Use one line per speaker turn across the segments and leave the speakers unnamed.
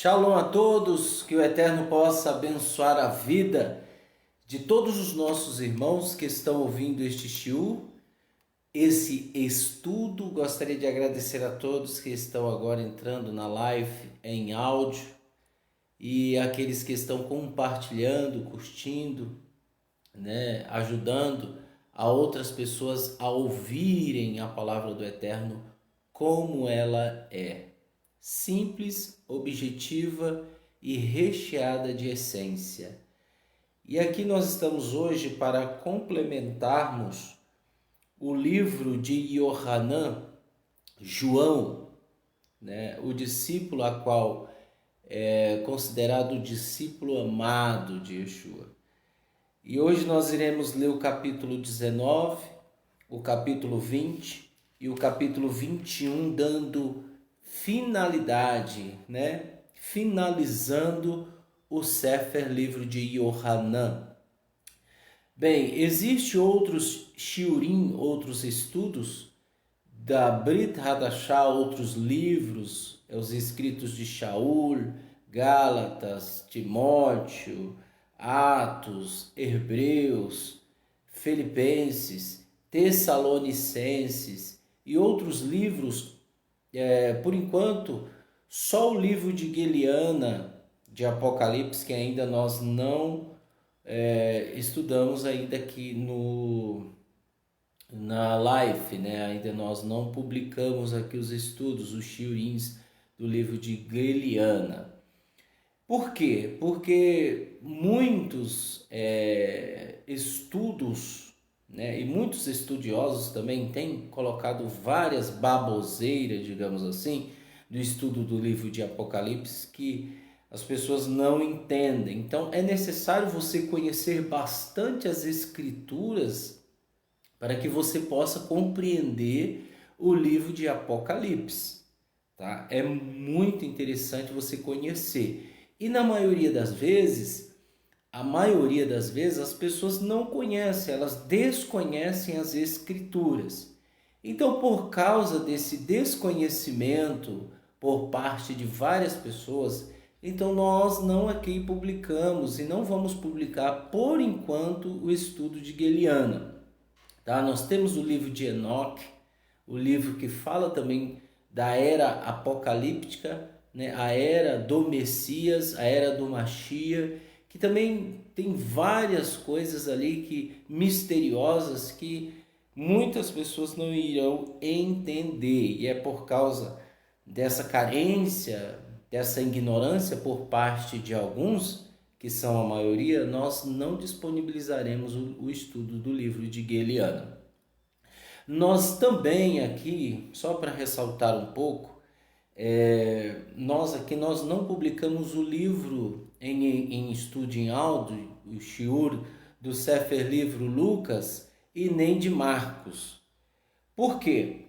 Shalom a todos, que o Eterno possa abençoar a vida de todos os nossos irmãos que estão ouvindo este shiur, esse estudo. Gostaria de agradecer a todos que estão agora entrando na live em áudio e aqueles que estão compartilhando, curtindo, ajudando a outras pessoas a ouvirem a palavra do Eterno como ela é. Simples, objetiva e recheada de essência. E aqui nós estamos hoje para complementarmos o livro de Yohanan, João, o discípulo a qual é considerado o discípulo amado de Yeshua. E hoje nós iremos ler o capítulo 19, o capítulo 20 e o capítulo 21, dando finalidade, né? Finalizando o Sefer, livro de Yohanan. Bem, existe outros shiurim, outros estudos da Brit Hadashah, outros livros, os escritos de Shaul, Gálatas, Timóteo, Atos, Hebreus, Filipenses, Tessalonicenses e outros livros. Por enquanto, só o livro de Guiliana, de Apocalipse, que ainda nós não estudamos ainda aqui na Life, né? Ainda nós não publicamos aqui os estudos, os shiurins do livro de Guiliana. Por quê? Porque muitos estudos, né, e muitos estudiosos também têm colocado várias baboseiras, digamos assim, do estudo do livro de Apocalipse que as pessoas não entendem. Então é necessário você conhecer bastante as escrituras para que você possa compreender o livro de Apocalipse, tá? É muito interessante você conhecer. E na maioria das vezes, as pessoas não conhecem, elas desconhecem as escrituras. Então, por causa desse desconhecimento por parte de várias pessoas, então nós não aqui publicamos e não vamos publicar por enquanto o estudo de Guiliana. Tá? Nós temos o livro de Enoque, o livro que fala também da era apocalíptica, né? A era do Messias, a era do Mashiach, que também tem várias coisas ali misteriosas que muitas pessoas não irão entender. E é por causa dessa carência, dessa ignorância por parte de alguns, que são a maioria, nós não disponibilizaremos o estudo do livro de Guiliana. Nós também aqui, só para ressaltar um pouco, nós não publicamos o livro em estúdio em áudio, o shiur do Sefer Livro Lucas e nem de Marcos. Por quê?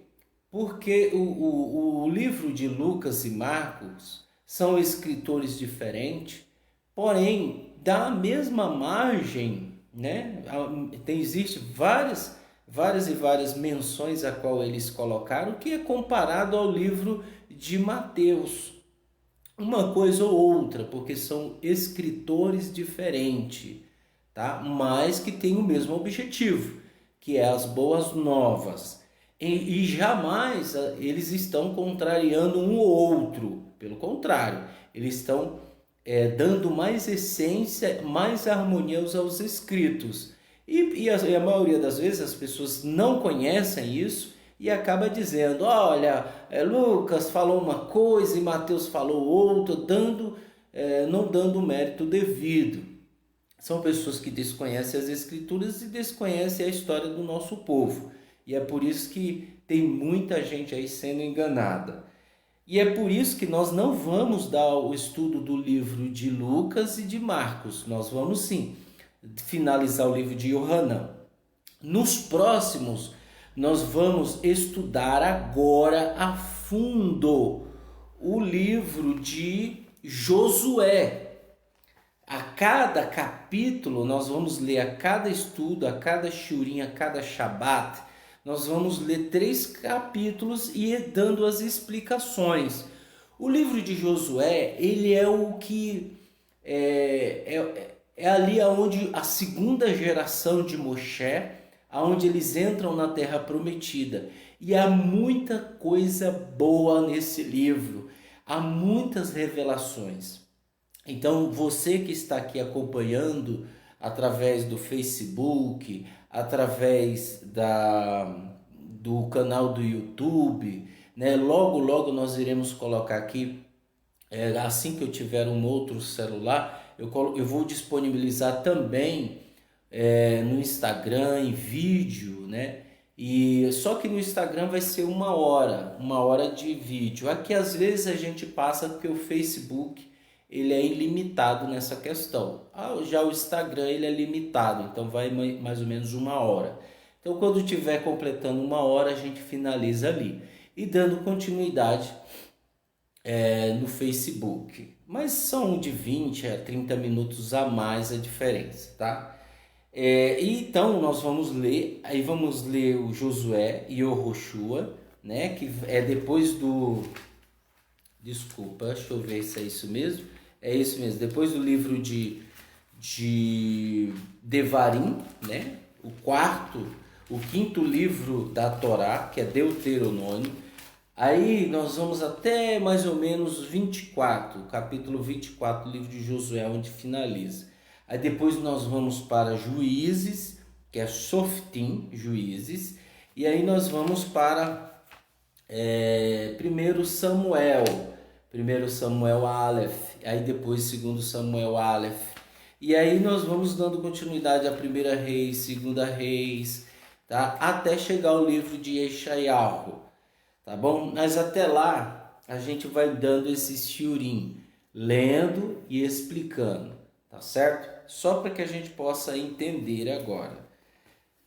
Porque o livro de Lucas e Marcos são escritores diferentes, porém da mesma margem, né? Existe várias menções a qual eles colocaram, que é comparado ao livro de Mateus. Uma coisa ou outra, porque são escritores diferentes, tá? Mas que têm o mesmo objetivo, que é as boas novas. E jamais eles estão contrariando um ou outro. Pelo contrário, eles estão dando mais essência, mais harmonia aos escritos. E a maioria das vezes as pessoas não conhecem isso e acaba dizendo, olha, Lucas falou uma coisa e Mateus falou outra, não dando o mérito devido. São pessoas que desconhecem as escrituras e desconhecem a história do nosso povo. E é por isso que tem muita gente aí sendo enganada. E é por isso que nós não vamos dar o estudo do livro de Lucas e de Marcos. Nós vamos sim finalizar o livro de Yohanan. Nos próximos, nós vamos estudar agora a fundo o livro de Josué. A cada capítulo, nós vamos ler a cada estudo, a cada shiurim, a cada shabat, nós vamos ler 3 capítulos e dando as explicações. O livro de Josué, ele é o que é ali onde a segunda geração de Moshe, onde eles entram na Terra Prometida. E há muita coisa boa nesse livro, há muitas revelações. Então, você que está aqui acompanhando através do Facebook, através do canal do YouTube, né? Logo nós iremos colocar aqui, assim que eu tiver um outro celular, eu vou disponibilizar também no Instagram em vídeo, né? E só que no Instagram vai ser uma hora de vídeo. Aqui às vezes a gente passa porque o Facebook ele é ilimitado nessa questão. Já o Instagram ele é limitado, então vai mais ou menos 1 hora. Então quando estiver completando 1 hora a gente finaliza ali. E dando continuidade no Facebook, mas são de 20 a 30 minutos a mais a diferença, tá? E então nós vamos ler o Josué e o Roshua, né? Que é depois do... Desculpa, deixa eu ver se é isso mesmo. É isso mesmo, depois do livro de Devarim, né? O quinto livro da Torá, que é Deuteronômio. Aí nós vamos até mais ou menos 24, capítulo 24 do livro de Josué, onde finaliza. Aí depois nós vamos para Juízes, que é Softim, Juízes. E aí nós vamos para 1 Samuel Aleph, aí depois 2 Samuel Aleph. E aí nós vamos dando continuidade a 1 Reis, 2 Reis, tá? Até chegar ao livro de Yeshayahu, tá bom? Mas até lá a gente vai dando esse shiurim, lendo e explicando, tá certo? Só para que a gente possa entender agora.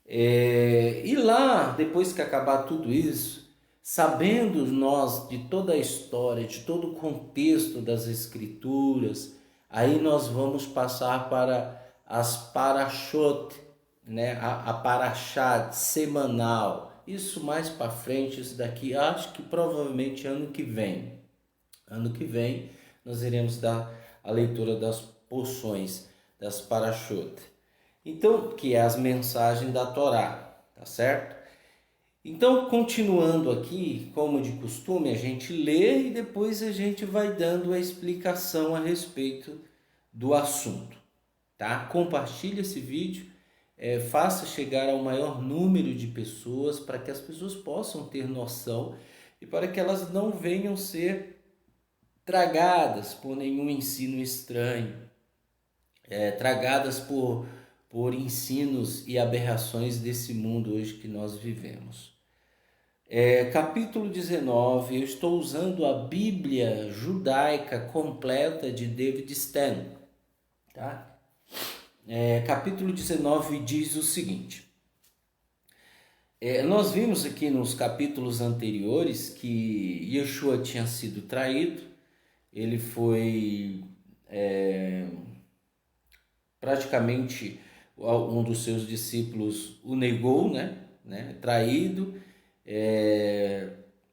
E lá, depois que acabar tudo isso, sabendo nós de toda a história, de todo o contexto das escrituras, aí nós vamos passar para as parashot, né? A parashá semanal. Isso mais para frente, isso daqui, acho que provavelmente ano que vem. Ano que vem nós iremos dar a leitura das porções das parashot. Então, que é as mensagens da Torá, tá certo? Então, continuando aqui, como de costume, a gente lê e depois a gente vai dando a explicação a respeito do assunto, tá? Compartilhe esse vídeo, faça chegar ao maior número de pessoas para que as pessoas possam ter noção e para que elas não venham ser tragadas por nenhum ensino estranho, tragadas por ensinos e aberrações desse mundo hoje que nós vivemos. Capítulo 19, eu estou usando a Bíblia judaica completa de David Stan, tá? Capítulo 19 diz o seguinte, nós vimos aqui nos capítulos anteriores que Yeshua tinha sido traído, ele foi praticamente um dos seus discípulos o negou, né? Traído,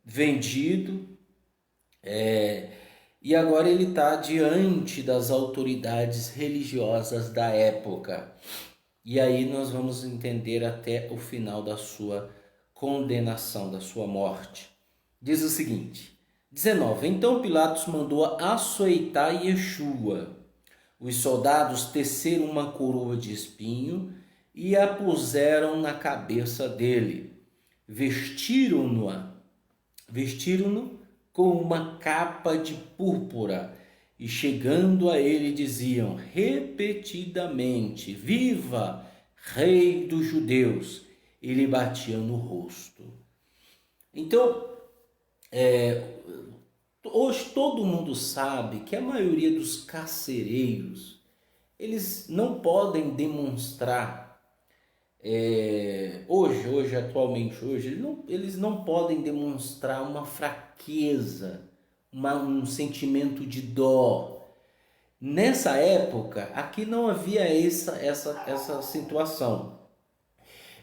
vendido, e agora ele está diante das autoridades religiosas da época. E aí nós vamos entender até o final da sua condenação, da sua morte. Diz o seguinte, 19, então Pilatos mandou açoitar Yeshua. Os soldados teceram uma coroa de espinho e a puseram na cabeça dele. Vestiram-no com uma capa de púrpura e chegando a ele diziam repetidamente, viva, rei dos judeus, e lhe batiam no rosto. Então, hoje todo mundo sabe que a maioria dos carcereiros, eles não podem demonstrar, atualmente, eles não podem demonstrar uma fraqueza, um sentimento de dó. Nessa época, aqui não havia essa situação.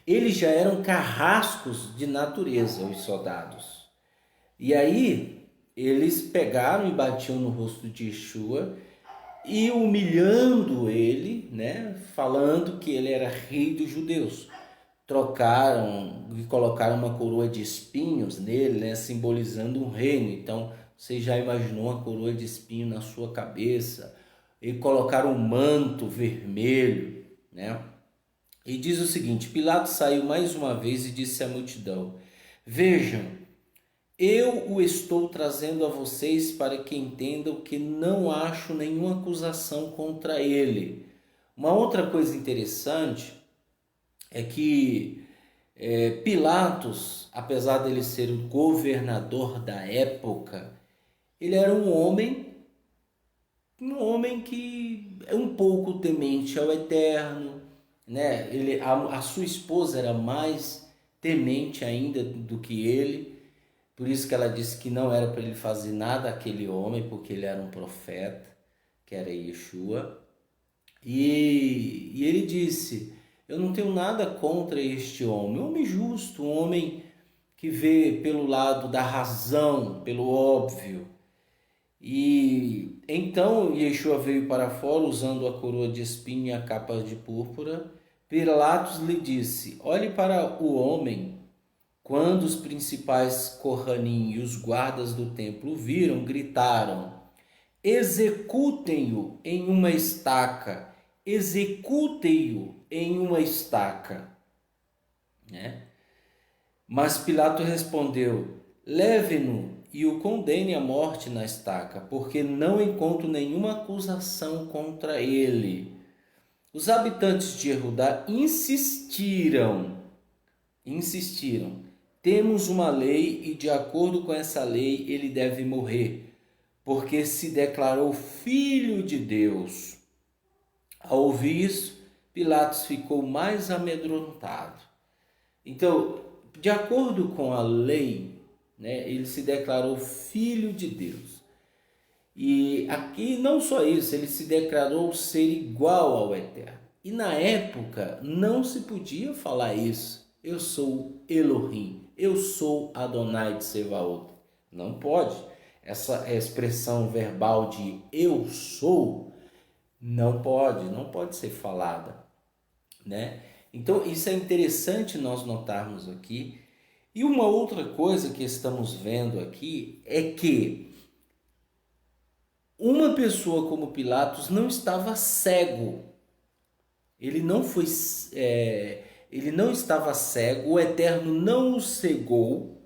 Eles já eram carrascos de natureza, os soldados. E aí, eles pegaram e batiam no rosto de Yeshua e humilhando ele, né, falando que ele era rei dos judeus. Trocaram e colocaram uma coroa de espinhos nele, né, simbolizando um reino. Então, você já imaginou uma coroa de espinho na sua cabeça? E colocaram um manto vermelho, né? E diz o seguinte, Pilatos saiu mais uma vez e disse à multidão, vejam, eu o estou trazendo a vocês para que entendam que não acho nenhuma acusação contra ele. Uma outra coisa interessante é que Pilatos, apesar dele ser o governador da época, ele era um homem que é um pouco temente ao Eterno, né? A sua esposa era mais temente ainda do que ele. Por isso que ela disse que não era para ele fazer nada àquele homem, porque ele era um profeta, que era Yeshua. E ele disse: eu não tenho nada contra este homem, um homem justo, um homem que vê pelo lado da razão, pelo óbvio. E então Yeshua veio para fora usando a coroa de espinho e a capa de púrpura. Pilatos lhe disse: olhe para o homem. Quando os principais Kohanim e os guardas do templo o viram, gritaram: executem-o em uma estaca, executem-o em uma estaca. Né? Mas Pilato respondeu: leve-no e o condene à morte na estaca, porque não encontro nenhuma acusação contra ele. Os habitantes de Judá insistiram. Temos uma lei e de acordo com essa lei ele deve morrer, porque se declarou filho de Deus. Ao ouvir isso, Pilatos ficou mais amedrontado. Então, de acordo com a lei, né, ele se declarou filho de Deus. E aqui não só isso, ele se declarou ser igual ao Eterno. E na época não se podia falar isso. Eu sou Elohim, eu sou Adonai de Sebaot. Não pode. Essa expressão verbal de eu sou não pode ser falada, né? Então isso é interessante nós notarmos aqui. E uma outra coisa que estamos vendo aqui é que uma pessoa como Pilatos não estava cego. Ele não estava cego, o Eterno não o cegou,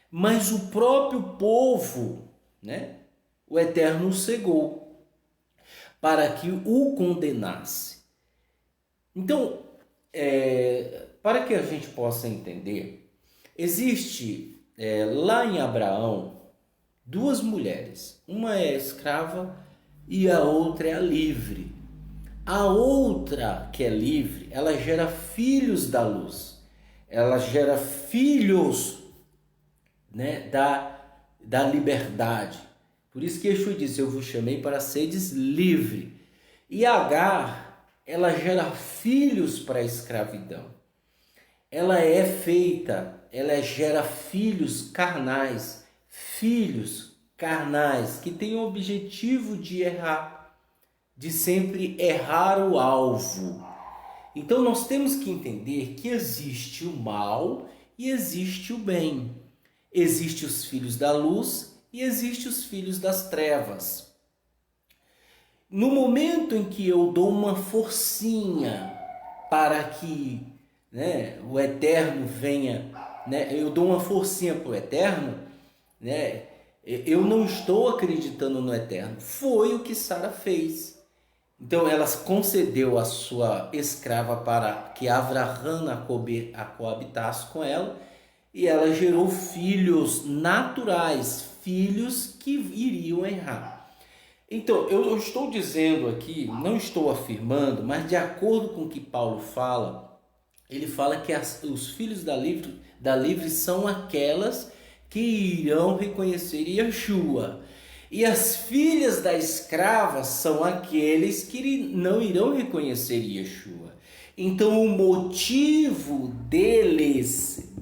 mas o próprio povo, né? O Eterno o cegou para que o condenasse. Então, para que a gente possa entender, existe lá em Abraão duas mulheres, uma é a escrava e a outra é a livre. A outra, que é livre, ela gera filhos da luz, ela gera filhos, né, da liberdade. Por isso que Yeshua disse: eu vos chamei para seres livre. E Agar, ela gera filhos para a escravidão. Ela gera filhos carnais que têm o objetivo de errar, de sempre errar o alvo. Então nós temos que entender que existe o mal e existe o bem. Existem os filhos da luz e existem os filhos das trevas. No momento em que eu dou uma forcinha para que, né, o Eterno venha, né, eu dou uma forcinha para o Eterno, né, eu não estou acreditando no Eterno. Foi o que Sara fez. Então ela concedeu a sua escrava para que Avraham a coabitasse com ela, e ela gerou filhos naturais, filhos que iriam errar. Então eu estou dizendo aqui, não estou afirmando, mas de acordo com o que Paulo fala, ele fala que os filhos da livre são aquelas que irão reconhecer Yeshua. E as filhas da escrava são aqueles que não irão reconhecer Yeshua. Então o motivo deles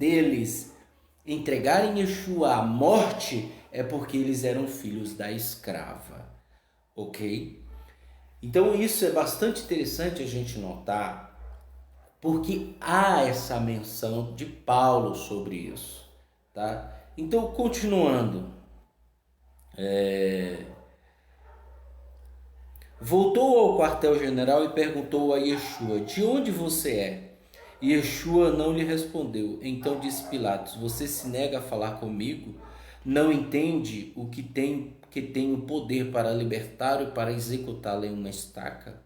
entregarem Yeshua à morte é porque eles eram filhos da escrava. Ok? Então isso é bastante interessante a gente notar, porque há essa menção de Paulo sobre isso. Tá? Então, continuando. Voltou ao quartel-general e perguntou a Yeshua: de onde você é? Yeshua não lhe respondeu. Então disse Pilatos: você se nega a falar comigo? Não entende o que tenho poder para libertar e para executá-lo em uma estaca?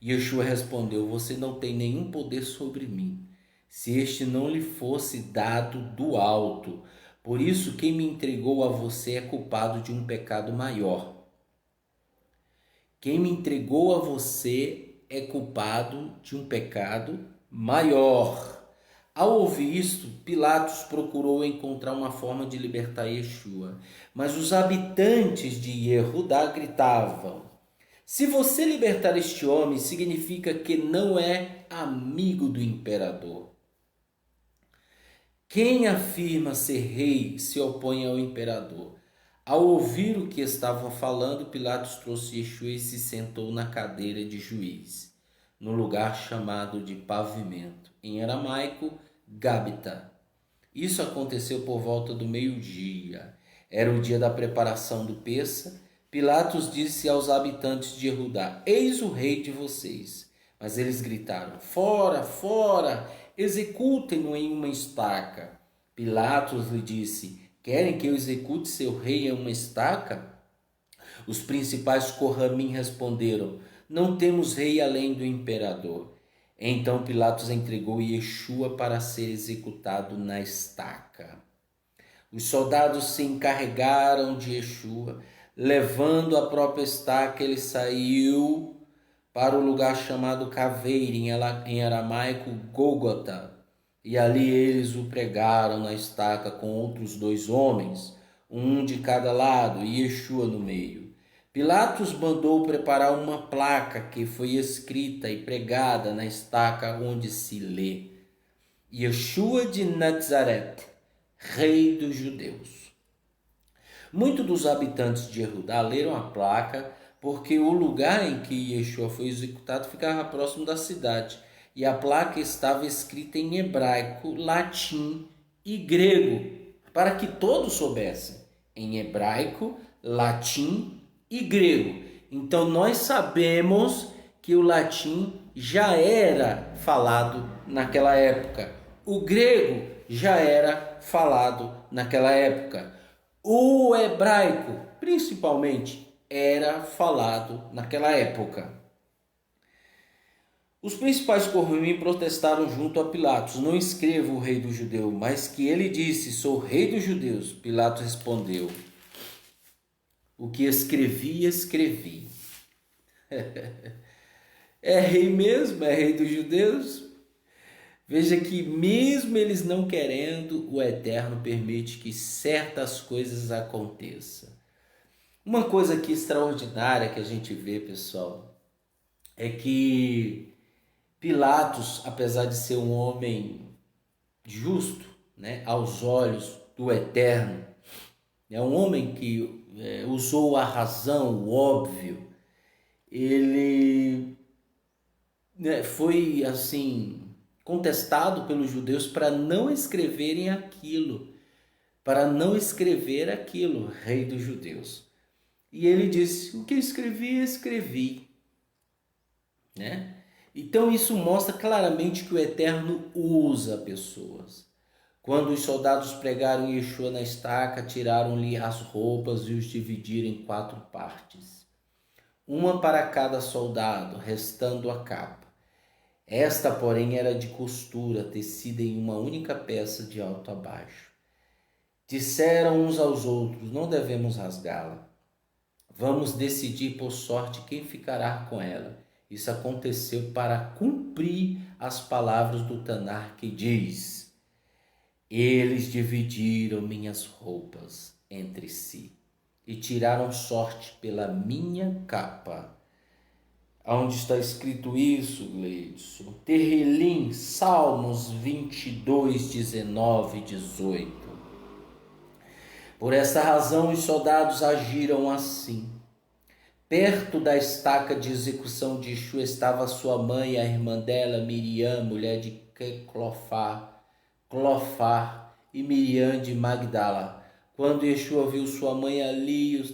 Yeshua respondeu: você não tem nenhum poder sobre mim, se este não lhe fosse dado do alto. Por isso, quem me entregou a você é culpado de um pecado maior. Quem me entregou a você é culpado de um pecado maior. Ao ouvir isto, Pilatos procurou encontrar uma forma de libertar Yeshua. Mas os habitantes de Yehudá gritavam: se você libertar este homem, significa que não é amigo do imperador. Quem afirma ser rei se opõe ao imperador. Ao ouvir o que estavam falando, Pilatos trouxe Yeshua e se sentou na cadeira de juiz, no lugar chamado de pavimento, em aramaico, Gábata. Isso aconteceu por volta do meio-dia. Era o dia da preparação do Pêssar. Pilatos disse aos habitantes de Judá: eis o rei de vocês. Mas eles gritaram: fora, fora, executem-no em uma estaca. Pilatos lhe disse: querem que eu execute seu rei em uma estaca? Os principais Corramim responderam: não temos rei além do imperador. Então Pilatos entregou Yeshua para ser executado na estaca. Os soldados se encarregaram de Yeshua, levando a própria estaca, ele saiu para o lugar chamado Caveira, em aramaico Gólgota, e ali eles o pregaram na estaca com outros 2 homens, um de cada lado e Yeshua no meio. Pilatos mandou preparar uma placa que foi escrita e pregada na estaca, onde se lê: Yeshua de Nazaré, Rei dos Judeus. Muitos dos habitantes de Judá leram a placa porque o lugar em que Yeshua foi executado ficava próximo da cidade e a placa estava escrita em hebraico, latim e grego, para que todos soubessem, em hebraico, latim e grego. Então nós sabemos que o latim já era falado naquela época. O grego já era falado naquela época. O hebraico, principalmente, era falado naquela época. Os principais Corromim protestaram junto a Pilatos: não escreva o rei dos judeus, mas que ele disse: sou rei dos judeus. Pilatos respondeu: o que escrevi, escrevi. É rei mesmo? É rei dos judeus? Veja que mesmo eles não querendo, o Eterno permite que certas coisas aconteçam. Uma coisa aqui extraordinária que a gente vê, pessoal, é que Pilatos, apesar de ser um homem justo, né, aos olhos do Eterno, é um homem que usou a razão, o óbvio, ele foi assim contestado pelos judeus para não escreverem aquilo, para não escrever aquilo, rei dos judeus. E ele disse: o que escrevi, escrevi, né? Então isso mostra claramente que o Eterno usa pessoas. Quando os soldados pregaram Yeshua na estaca, tiraram-lhe as roupas e os dividiram em 4 partes, uma para cada soldado, restando a capa. Esta, porém, era de costura, tecida em uma única peça de alto a baixo. Disseram uns aos outros: não devemos rasgá-la. Vamos decidir por sorte quem ficará com ela. Isso aconteceu para cumprir as palavras do Tanar, que diz: eles dividiram minhas roupas entre si e tiraram sorte pela minha capa. Onde está escrito isso, Gleidson? Terrilim, Salmos 22, 19 e 18. Por essa razão os soldados agiram assim. Perto da estaca de execução de Yeshua estava sua mãe e a irmã dela, Miriam, mulher de Clofar e Miriam de Magdala. Quando Yeshua viu sua mãe ali e os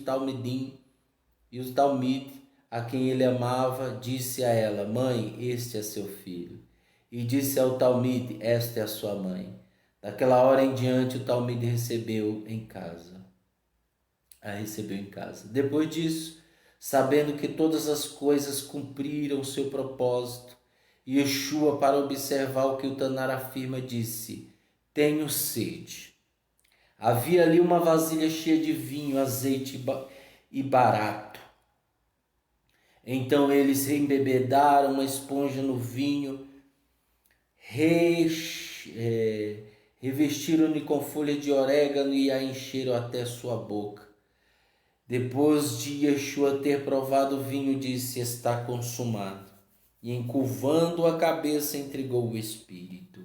Talmid, a quem ele amava, disse a ela: mãe, este é seu filho. E disse ao Talmid: esta é a sua mãe. Daquela hora em diante o Talmid a recebeu em casa. Depois disso, sabendo que todas as coisas cumpriram seu propósito, Yeshua, para observar o que o Tanar afirma, disse: tenho sede. Havia ali uma vasilha cheia de vinho, azeite e barato. Então eles embebedaram uma esponja no vinho, revestiram-lhe com folha de orégano e a encheram até sua boca. Depois de Yeshua ter provado o vinho, disse: está consumado. E encurvando a cabeça, entregou o Espírito.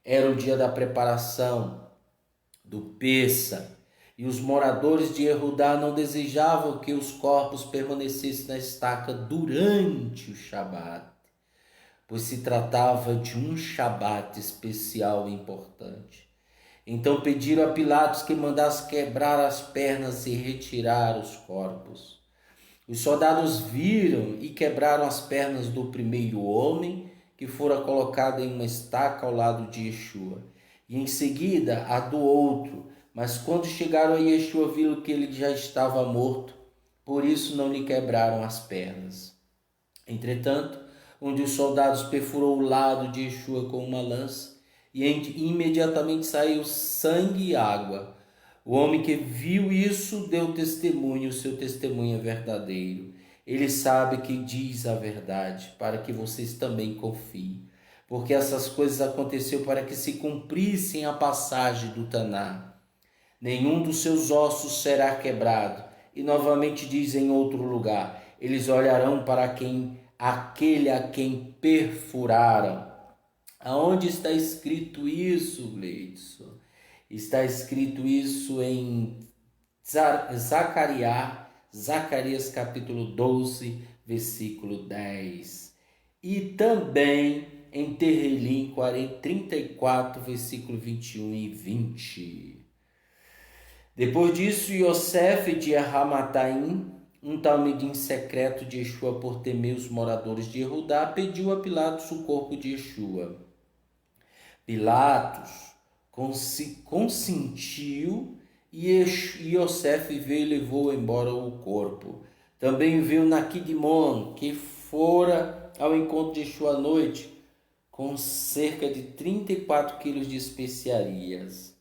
Era o dia da preparação do Pêssar, e os moradores de Judá não desejavam que os corpos permanecessem na estaca durante o Shabat, pois se tratava de um Shabat especial e importante. Então pediram a Pilatos que mandasse quebrar as pernas e retirar os corpos. Os soldados viram e quebraram as pernas do primeiro homem, que fora colocado em uma estaca ao lado de Yeshua, e em seguida a do outro. Mas quando chegaram a Yeshua, viram que ele já estava morto, por isso não lhe quebraram as pernas. Entretanto, um dos soldados perfurou o lado de Yeshua com uma lança, e imediatamente saiu sangue e água. O homem que viu isso deu testemunho, o seu testemunho é verdadeiro. Ele sabe que diz a verdade, para que vocês também confiem. Porque essas coisas aconteceram para que se cumprissem a passagem do Taná. Nenhum dos seus ossos será quebrado. E novamente diz em outro lugar: eles olharão para aquele a quem perfuraram. Aonde está escrito isso, Gleidson? Está escrito isso em Zacarias capítulo 12, versículo 10. E também em Terrelim 34, versículo 21 e 20. Depois disso, Yosef de Ramataim, um talmidim secreto de Yeshua por temer os moradores de Judá, pediu a Pilatos o corpo de Yeshua. Pilatos consentiu e Yosef veio e levou embora o corpo. Também veio Naquidimon, que fora ao encontro de Yeshua à noite, com cerca de 34 quilos de especiarias.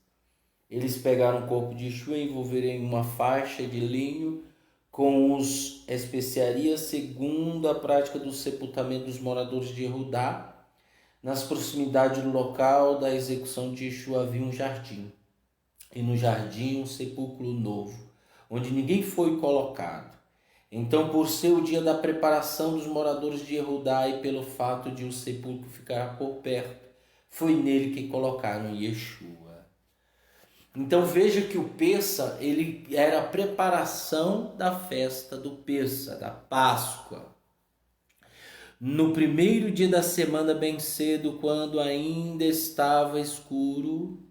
Eles pegaram o corpo de Yeshua e envolveram em uma faixa de linho com as especiarias, segundo a prática do sepultamento dos moradores de Judá. Nas proximidades do local da execução de Yeshua havia um jardim, e no jardim um sepulcro novo, onde ninguém foi colocado. Então, por ser o dia da preparação dos moradores de Judá e pelo fato de o sepulcro ficar por perto, foi nele que colocaram Yeshua. Então veja que o Pêssar, ele era a preparação da festa do Pêssar, da Páscoa. No primeiro dia da semana, bem cedo, quando ainda estava escuro,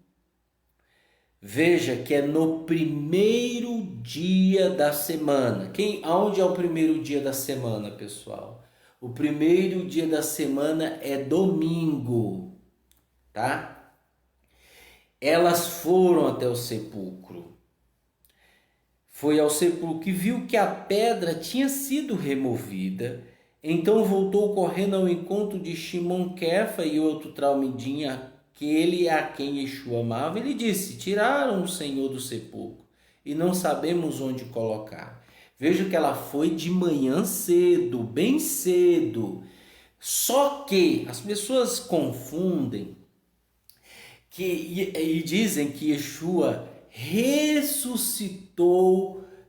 veja que é no primeiro dia da semana. Aonde é o primeiro dia da semana, pessoal? O primeiro dia da semana é domingo, tá? Elas foram até o sepulcro. Foi ao sepulcro que viu que a pedra tinha sido removida. Então voltou correndo ao encontro de Shimon Kefa e outro talmidim, aquele a quem Yeshua amava. Ele disse: tiraram o Senhor do sepulcro e não sabemos onde colocar. Veja que ela foi de manhã cedo, bem cedo. Só que as pessoas confundem e dizem que Yeshua ressuscitou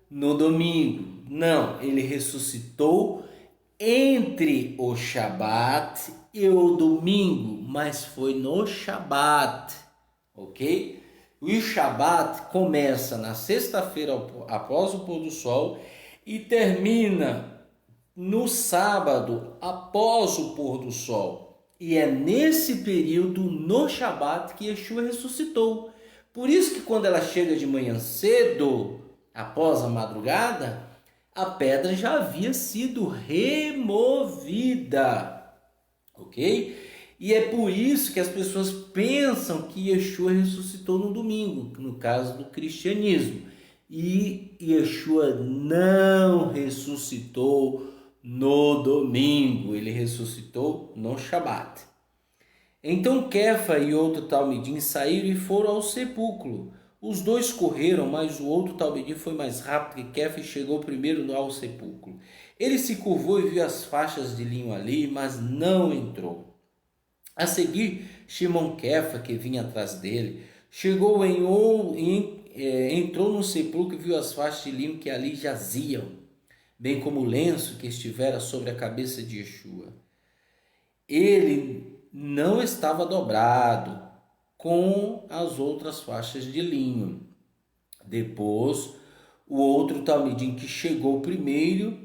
no domingo. Não, ele ressuscitou entre o Shabat e o domingo, mas foi no Shabat, ok? O Shabat começa na sexta-feira após o pôr do sol e termina no sábado após o pôr do sol. E é nesse período, no Shabat, que Yeshua ressuscitou. Por isso que quando ela chega de manhã cedo, após a madrugada, a pedra já havia sido removida, ok? E é por isso que as pessoas pensam que Yeshua ressuscitou no domingo, no caso do cristianismo. E Yeshua não ressuscitou no domingo, ele ressuscitou no Shabat. Então Kefa e outro talmidim saíram e foram ao sepulcro. Os dois correram, mas o outro talmidim foi mais rápido que Kefa e chegou primeiro ao sepulcro. Ele se curvou e viu as faixas de linho ali, mas não entrou. A seguir, Shimon Kefa, que vinha atrás dele, chegou entrou no sepulcro e viu as faixas de linho que ali jaziam, bem como o lenço que estivera sobre a cabeça de Yeshua. Ele não estava dobrado com as outras faixas de linho. Depois, o outro talmidim que chegou primeiro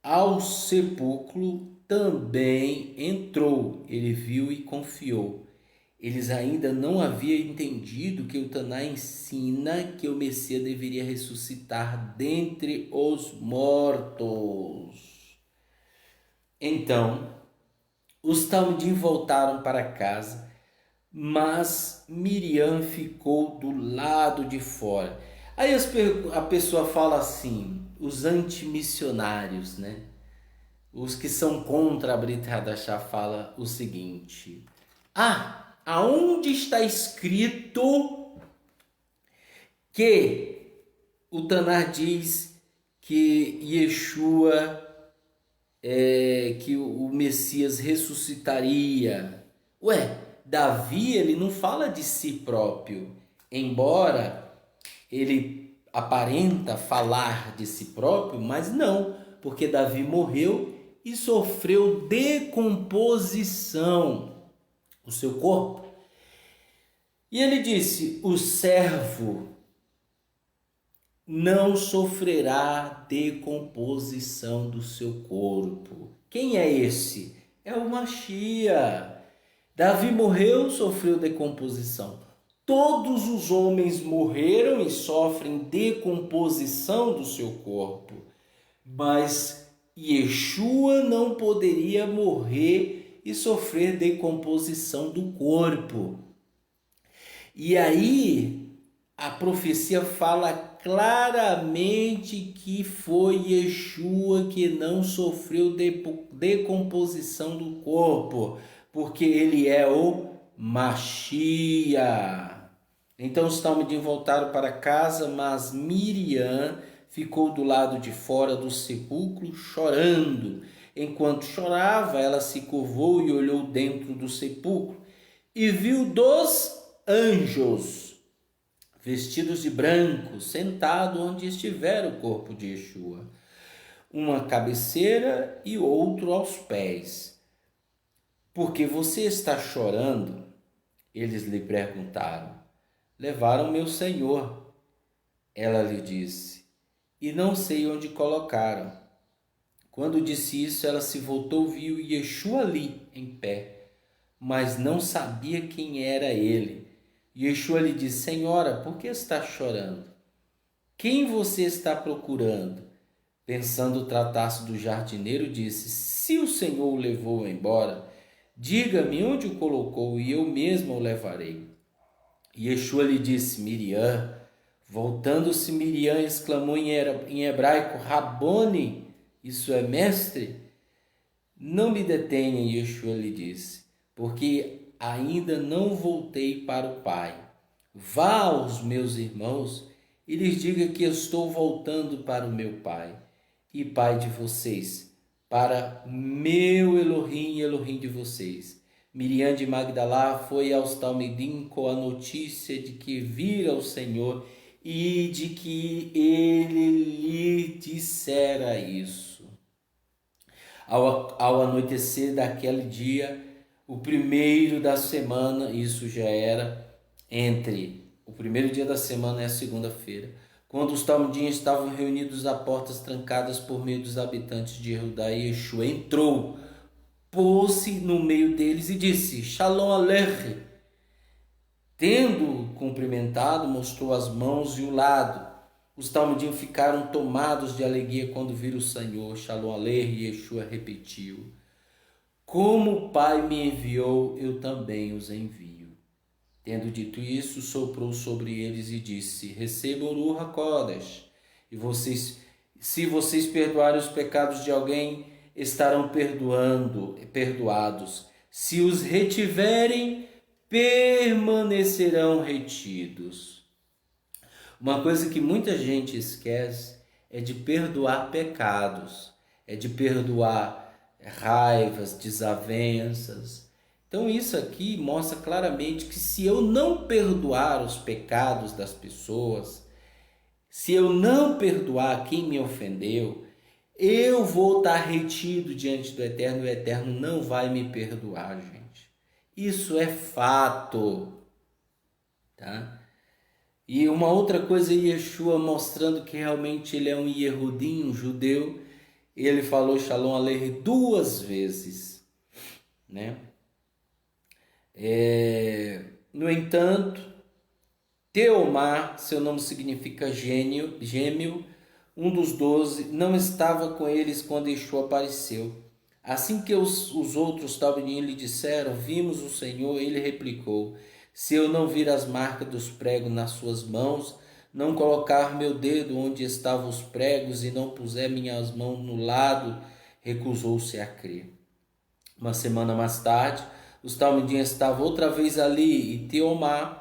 ao sepulcro também entrou. Ele viu e confiou. Eles ainda não haviam entendido que o Taná ensina que o Messias deveria ressuscitar dentre os mortos. Então, os talmidim voltaram para casa, mas Miriam ficou do lado de fora. Aí a pessoa fala assim, os antimissionários, né? Os que são contra a Brit Hadashah fala o seguinte: aonde está escrito que o Tanar diz que Yeshua, que o Messias ressuscitaria? Davi, ele não fala de si próprio, embora ele aparenta falar de si próprio, mas não, porque Davi morreu e sofreu decomposição, o seu corpo. E ele disse: o servo não sofrerá decomposição do seu corpo. Quem é esse? É o Mashiach. Davi morreu, sofreu decomposição. Todos os homens morreram e sofrem decomposição do seu corpo. Mas Yeshua não poderia morrer e sofrer decomposição do corpo. E aí a profecia fala claramente que foi Yeshua que não sofreu decomposição do corpo, porque ele é o Mashiach. Então os talmidim voltaram para casa, mas Miriam ficou do lado de fora do sepulcro chorando. Enquanto chorava, ela se curvou e olhou dentro do sepulcro e viu 2 anjos vestidos de branco, sentados onde estivera o corpo de Yeshua, uma à cabeceira e outro aos pés. Por que você está chorando? Eles lhe perguntaram. Levaram meu senhor. Ela lhe disse, e não sei onde colocaram. Quando disse isso, ela se voltou e viu Yeshua ali, em pé, mas não sabia quem era ele. Yeshua lhe disse, senhora, por que está chorando? Quem você está procurando? Pensando tratar-se do jardineiro, disse, se o Senhor o levou embora, diga-me onde o colocou e eu mesmo o levarei. Yeshua lhe disse, Miriam. Voltando-se Miriam, exclamou em hebraico, Rabone, isso é mestre? Não me detenha, Yeshua lhe disse, porque ainda não voltei para o Pai. Vá aos meus irmãos e lhes diga que estou voltando para o meu Pai e Pai de vocês, para meu Elohim e Elohim de vocês. Miriam de Magdalá foi aos talmidim com a notícia de que vira o Senhor e de que ele lhe dissera isso. Ao anoitecer daquele dia, o primeiro da semana, isso já era o primeiro dia da semana e a segunda-feira, quando os talmidim estavam reunidos a portas trancadas por meio dos habitantes de Judá, Yeshua entrou, pôs-se no meio deles e disse, Shalom Aleichem. Tendo cumprimentado, mostrou as mãos e o lado. Os talmidim ficaram tomados de alegria quando viram o Senhor. Shalom Aleichem, e Yeshua repetiu, como o Pai me enviou, eu também os envio. Tendo dito isso, soprou sobre eles e disse, recebam o Ruach HaKodesh, e se vocês perdoarem os pecados de alguém, estarão perdoados. Se os retiverem, permanecerão retidos. Uma coisa que muita gente esquece é de perdoar pecados, é de perdoar raivas, desavenças. Então isso aqui mostra claramente que se eu não perdoar os pecados das pessoas, se eu não perdoar quem me ofendeu, eu vou estar retido diante do Eterno e o Eterno não vai me perdoar, gente. Isso é fato, tá? E uma outra coisa, Yeshua mostrando que realmente ele é um Yehudim, um judeu, ele falou Shalom Aleichem 2 vezes, né? No entanto, Teomar, seu nome significa gêmeo, um dos 12, não estava com eles quando Yeshua apareceu. Assim que os outros talmidim lhe disseram, vimos o Senhor, ele replicou, se eu não vir as marcas dos pregos nas suas mãos, não colocar meu dedo onde estavam os pregos e não puser minhas mãos no lado, recusou-se a crer. Uma semana mais tarde, os talmidim estavam outra vez ali e Teomar,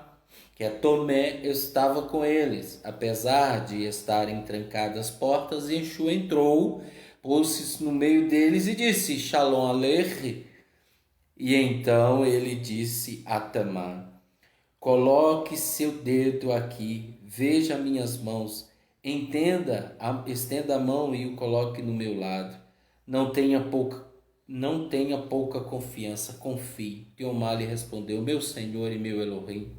que é Tomé, estava com eles. Apesar de estarem trancadas as portas, Yeshua entrou, pôs-se no meio deles e disse, Shalom Aleichem. E então ele disse a Tamar, coloque seu dedo aqui, veja minhas mãos, estenda a mão e o coloque no meu lado. Não tenha pouca confiança, confie. Teomar lhe respondeu, meu Senhor e meu Elohim.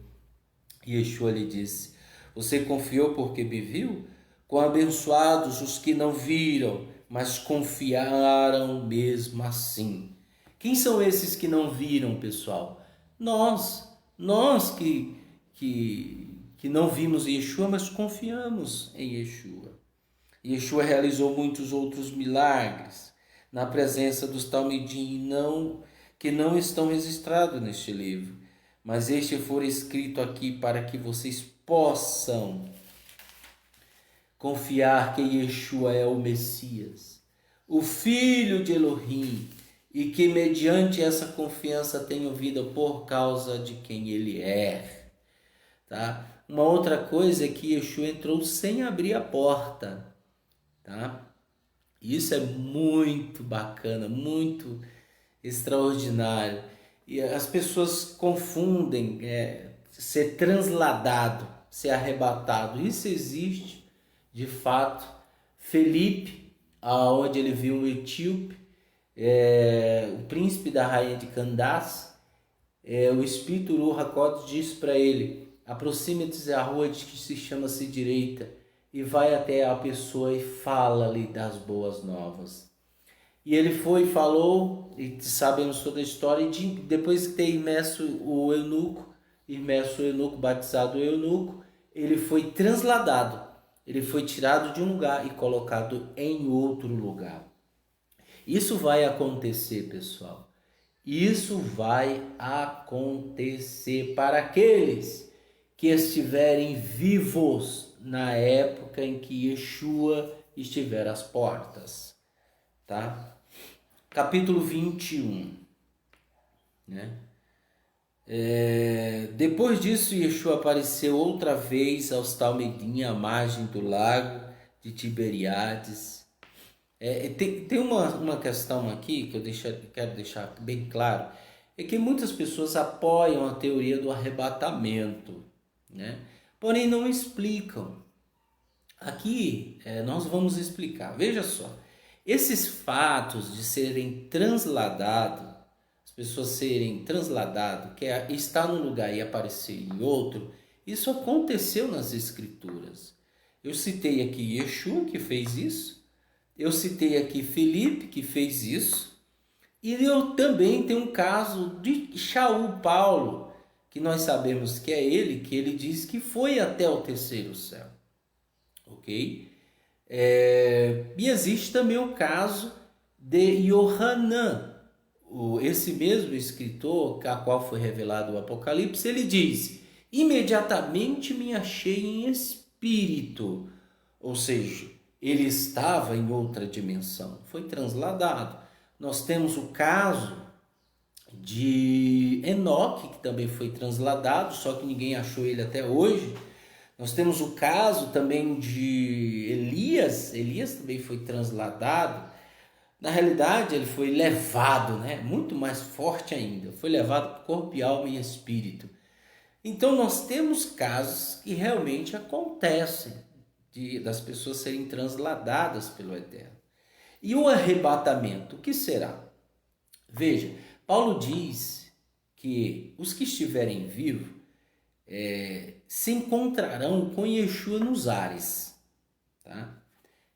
E Yeshua lhe disse, você confiou porque me viu? Quão abençoados os que não viram, mas confiaram mesmo assim. Quem são esses que não viram, pessoal? Nós que não vimos Yeshua, mas confiamos em Yeshua. Yeshua realizou muitos outros milagres na presença dos talmidim que não estão registrados neste livro, mas este foi escrito aqui para que vocês possam confiar que Yeshua é o Messias, o Filho de Elohim, e que mediante essa confiança tenham vida por causa de quem ele é. Tá? Uma outra coisa é que Yeshua entrou sem abrir a porta. Tá? Isso é muito bacana, muito extraordinário. E as pessoas confundem ser transladado, ser arrebatado. Isso existe, de fato. Felipe, aonde ele viu um etíope, o príncipe da rainha de Candace, o espírito Ruach HaKodesh diz para ele, aproxime-te à rua que se chama-se direita, e vai até a pessoa e fala-lhe das boas novas. E ele foi e falou, e sabemos toda a história, e depois de ter imerso o eunuco, batizado o eunuco, ele foi transladado, ele foi tirado de um lugar e colocado em outro lugar. Isso vai acontecer, pessoal. Isso vai acontecer para aqueles que estiverem vivos na época em que Yeshua estiver às portas. Tá? Capítulo 21. Né? Depois disso, Yeshua apareceu outra vez aos talmidim à margem do lago de Tiberíades. Tem uma questão aqui que quero deixar bem claro, é que muitas pessoas apoiam a teoria do arrebatamento, né? Porém não explicam. Aqui nós vamos explicar. Veja só, esses fatos de serem transladados, as pessoas serem transladadas, que é estar num lugar e aparecer em outro, isso aconteceu nas Escrituras. Eu citei aqui Yeshua, que fez isso. Eu citei aqui Felipe, que fez isso. E eu também tenho um caso de Shaul Paulo, que nós sabemos que é ele, que ele diz que foi até o terceiro céu. Ok? E existe também o caso de Yohanan, esse mesmo escritor, a qual foi revelado o Apocalipse. Ele diz, imediatamente me achei em espírito, ou seja, ele estava em outra dimensão, foi transladado. Nós temos o caso de Enoque, que também foi transladado, só que ninguém achou ele até hoje. Nós temos o caso também de Elias também foi transladado. Na realidade, ele foi levado, né? Muito mais forte ainda. Foi levado por corpo e alma e espírito. Então, nós temos casos que realmente acontecem das pessoas serem transladadas pelo Eterno. E o arrebatamento, o que será? Veja, Paulo diz que os que estiverem vivos se encontrarão com Yeshua nos ares. Tá?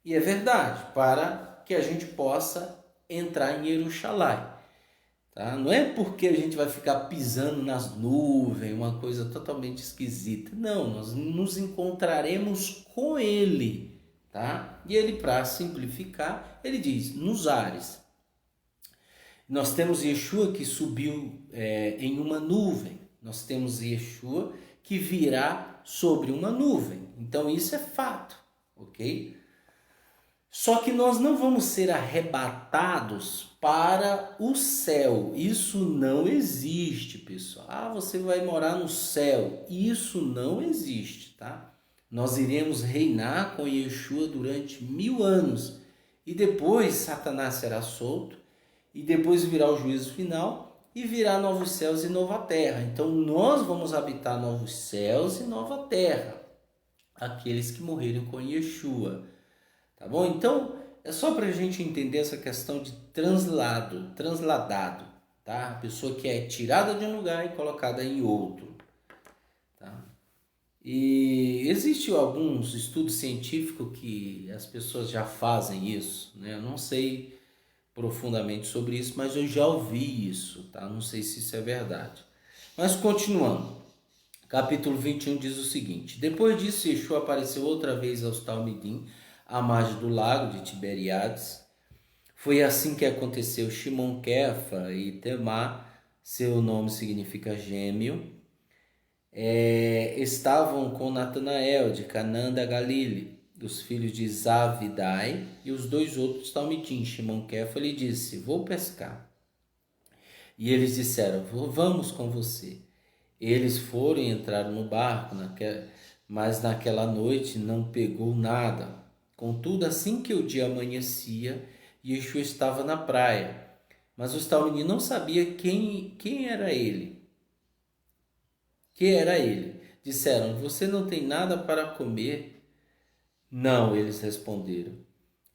E é verdade, para que a gente possa entrar em Jerusalém. Tá? Não é porque a gente vai ficar pisando nas nuvens, uma coisa totalmente esquisita. Não, nós nos encontraremos com ele. Tá? E ele, para simplificar, ele diz, nos ares. Nós temos Yeshua que subiu em uma nuvem. Nós temos Yeshua que virá sobre uma nuvem. Então isso é fato, ok? Só que nós não vamos ser arrebatados para o céu. Isso não existe, pessoal. Ah, você vai morar no céu. Isso não existe, tá? Nós iremos reinar com Yeshua durante 1000 anos. E depois Satanás será solto. E depois virá o juízo final. E virá novos céus e nova terra. Então nós vamos habitar novos céus e nova terra. Aqueles que morreram com Yeshua. Tá bom? Então, é só para a gente entender essa questão de transladado, tá? A pessoa que é tirada de um lugar e colocada em outro, tá? E existem alguns estudos científicos que as pessoas já fazem isso, né? Eu não sei profundamente sobre isso, mas eu já ouvi isso, tá? Não sei se isso é verdade. Mas continuando, capítulo 21 diz o seguinte: depois disso, Yeshua apareceu outra vez aos Talmidim, à margem do lago de Tiberíades. Foi assim que aconteceu. Shimon Kefa e Temá, seu nome significa gêmeo, estavam com Natanael de Canaã da Galile, os filhos de Zavidai, e os dois outros Talmidim. Shimon Kefa lhe disse: vou pescar. E eles disseram: vamos com você. Eles foram e entraram no barco, mas naquela noite não pegou nada. Contudo, assim que o dia amanhecia, Yeshua estava na praia, mas os talmidim não sabiam quem era ele. Que era ele. Disseram: você não tem nada para comer? Não, eles responderam.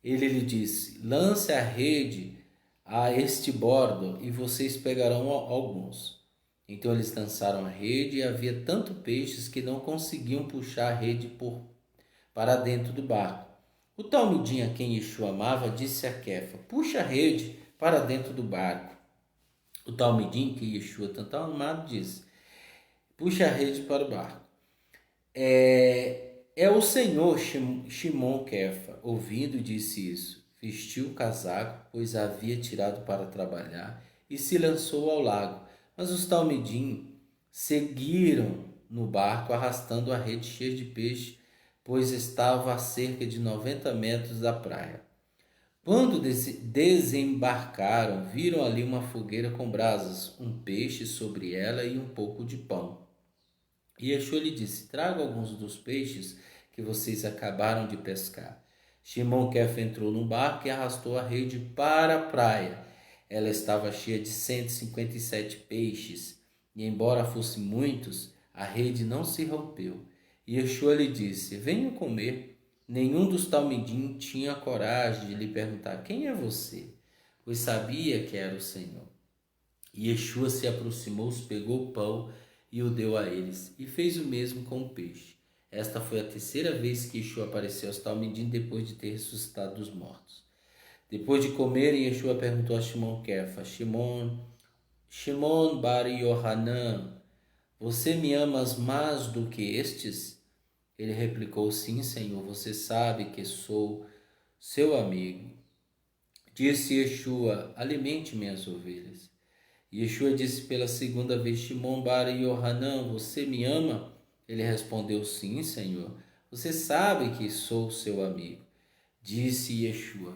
Ele lhe disse: lance a rede a este bordo e vocês pegarão alguns. Então eles lançaram a rede e havia tanto peixes que não conseguiam puxar a rede para dentro do barco. O talmidim a quem Yeshua amava disse a Kefa: puxa a rede para dentro do barco. O talmidim que Yeshua tanto amava disse: puxa a rede para o barco. É o Senhor. Shimon Kefa, ouvindo, disse isso. Vestiu o casaco, pois havia tirado para trabalhar, e se lançou ao lago. Mas os talmidim seguiram no barco, arrastando a rede cheia de peixe, pois estava a cerca de 90 metros da praia. Quando desembarcaram, viram ali uma fogueira com brasas, um peixe sobre ela e um pouco de pão. E Yeshua lhe disse: traga alguns dos peixes que vocês acabaram de pescar. Shimon Kefa entrou no barco e arrastou a rede para a praia. Ela estava cheia de 157 peixes, e embora fossem muitos, a rede não se rompeu. E Yeshua lhe disse: venha comer. Nenhum dos talmidim tinha coragem de lhe perguntar: quem é você? Pois sabia que era o Senhor. E Yeshua se aproximou, pegou o pão e o deu a eles, e fez o mesmo com o peixe. Esta foi a terceira vez que Yeshua apareceu aos talmidim depois de ter ressuscitado dos mortos. Depois de comerem, Yeshua perguntou a Shimon Kefa: Shimon bar Yohanan, você me amas mais do que estes? Ele replicou: sim, Senhor, você sabe que sou seu amigo. Disse Yeshua: alimente minhas ovelhas. Yeshua disse pela segunda vez: Shimon bar Yohanan, você me ama? Ele respondeu: sim, Senhor, você sabe que sou seu amigo. Disse Yeshua: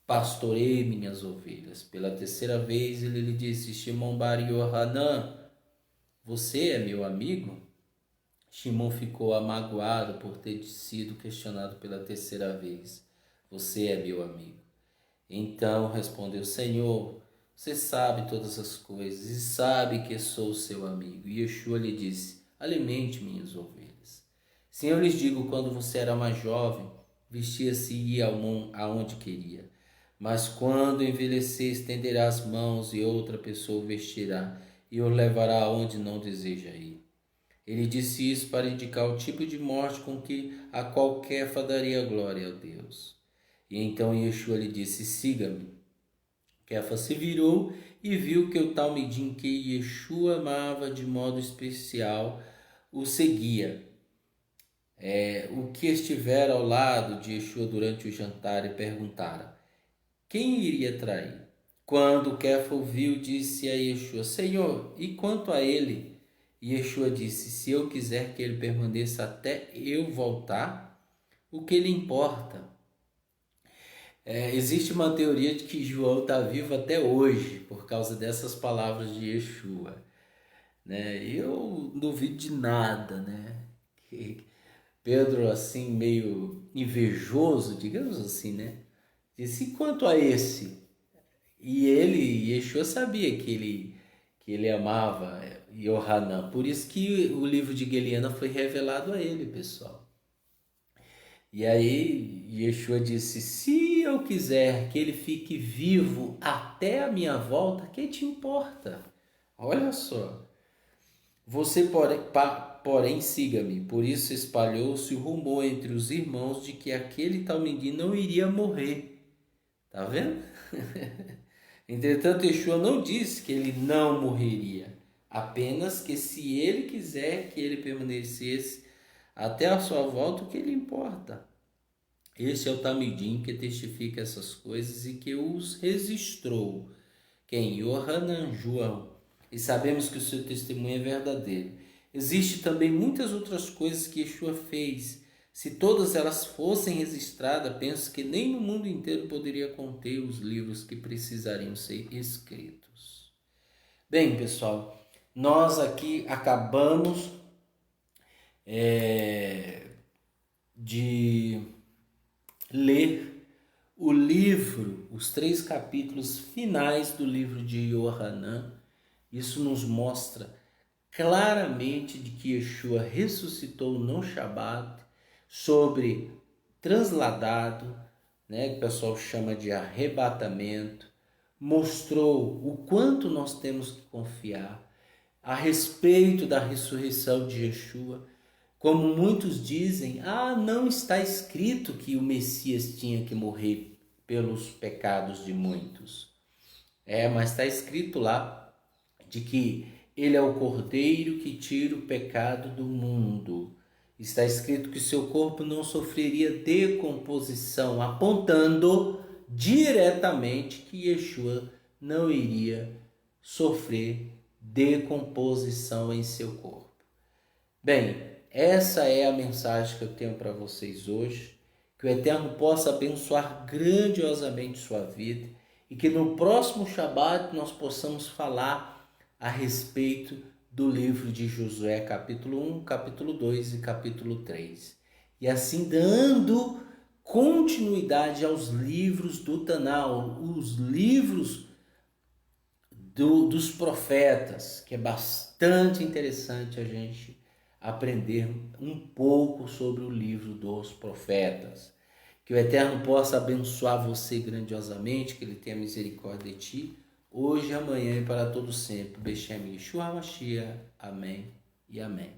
pastorei minhas ovelhas. Pela terceira vez ele lhe disse: Shimon bar Yohanan, você é meu amigo? Shimon ficou amagoado por ter sido questionado pela terceira vez: você é meu amigo? Então respondeu: Senhor, você sabe todas as coisas e sabe que sou seu amigo. E Yeshua lhe disse: alimente minhas ovelhas. Sim, eu lhes digo, quando você era mais jovem, vestia-se e ia aonde queria. Mas quando envelhecer, estenderá as mãos e outra pessoa o vestirá e o levará aonde não deseja ir. Ele disse isso para indicar o tipo de morte com que a qualquer daria glória a Deus. E então Yeshua lhe disse: siga-me. Kefa se virou e viu que o talmidim que Yeshua amava de modo especial o seguia. O que estivera ao lado de Yeshua durante o jantar e perguntara: quem iria trair? Quando Kefa ouviu, disse a Yeshua: Senhor, e quanto a ele? E Yeshua disse: se eu quiser que ele permaneça até eu voltar, o que lhe importa? Existe uma teoria de que João está vivo até hoje por causa dessas palavras de Yeshua, né? Eu não duvido de nada, né? Que Pedro, assim, meio invejoso, digamos assim, né? Disse: e quanto a esse? E Yeshua sabia que ele amava Yohanan. Por isso que o livro de Gueliana foi revelado a ele, pessoal. E aí Yeshua disse: se eu quiser que ele fique vivo até a minha volta, que te importa? Olha só. Você, porém siga-me. Por isso espalhou-se o rumor entre os irmãos de que aquele tal menino não iria morrer. Tá vendo? Entretanto, Yeshua não disse que ele não morreria, apenas que se ele quiser que ele permanecesse até a sua volta, o que lhe importa? Este é o Talmidim que testifica essas coisas e que os registrou. Quem? Yohanan, João. E sabemos que o seu testemunho é verdadeiro. Existem também muitas outras coisas que Yeshua fez. Se todas elas fossem registradas, penso que nem no mundo inteiro poderia conter os livros que precisariam ser escritos. Bem, pessoal, nós aqui acabamos de ler o livro, os 3 capítulos finais do livro de Yohanan. Isso nos mostra claramente de que Yeshua ressuscitou no Shabat, sobre transladado, né, que o pessoal chama de arrebatamento, mostrou o quanto nós temos que confiar a respeito da ressurreição de Yeshua. Como muitos dizem, não está escrito que o Messias tinha que morrer pelos pecados de muitos. Mas está escrito lá de que ele é o Cordeiro que tira o pecado do mundo. Está escrito que seu corpo não sofreria decomposição, apontando diretamente que Yeshua não iria sofrer decomposição em seu corpo. Bem, essa é a mensagem que eu tenho para vocês hoje. Que o Eterno possa abençoar grandiosamente sua vida e que no próximo Shabat nós possamos falar a respeito do livro de Josué, capítulo 1, capítulo 2 e capítulo 3. E assim dando continuidade aos livros do Tanal, os livros dos profetas, que é bastante interessante a gente aprender um pouco sobre o livro dos profetas. Que o Eterno possa abençoar você grandiosamente, que Ele tenha misericórdia de ti, hoje, amanhã e para todo sempre. Beshem Yeshua Mashiach. Amém e amém.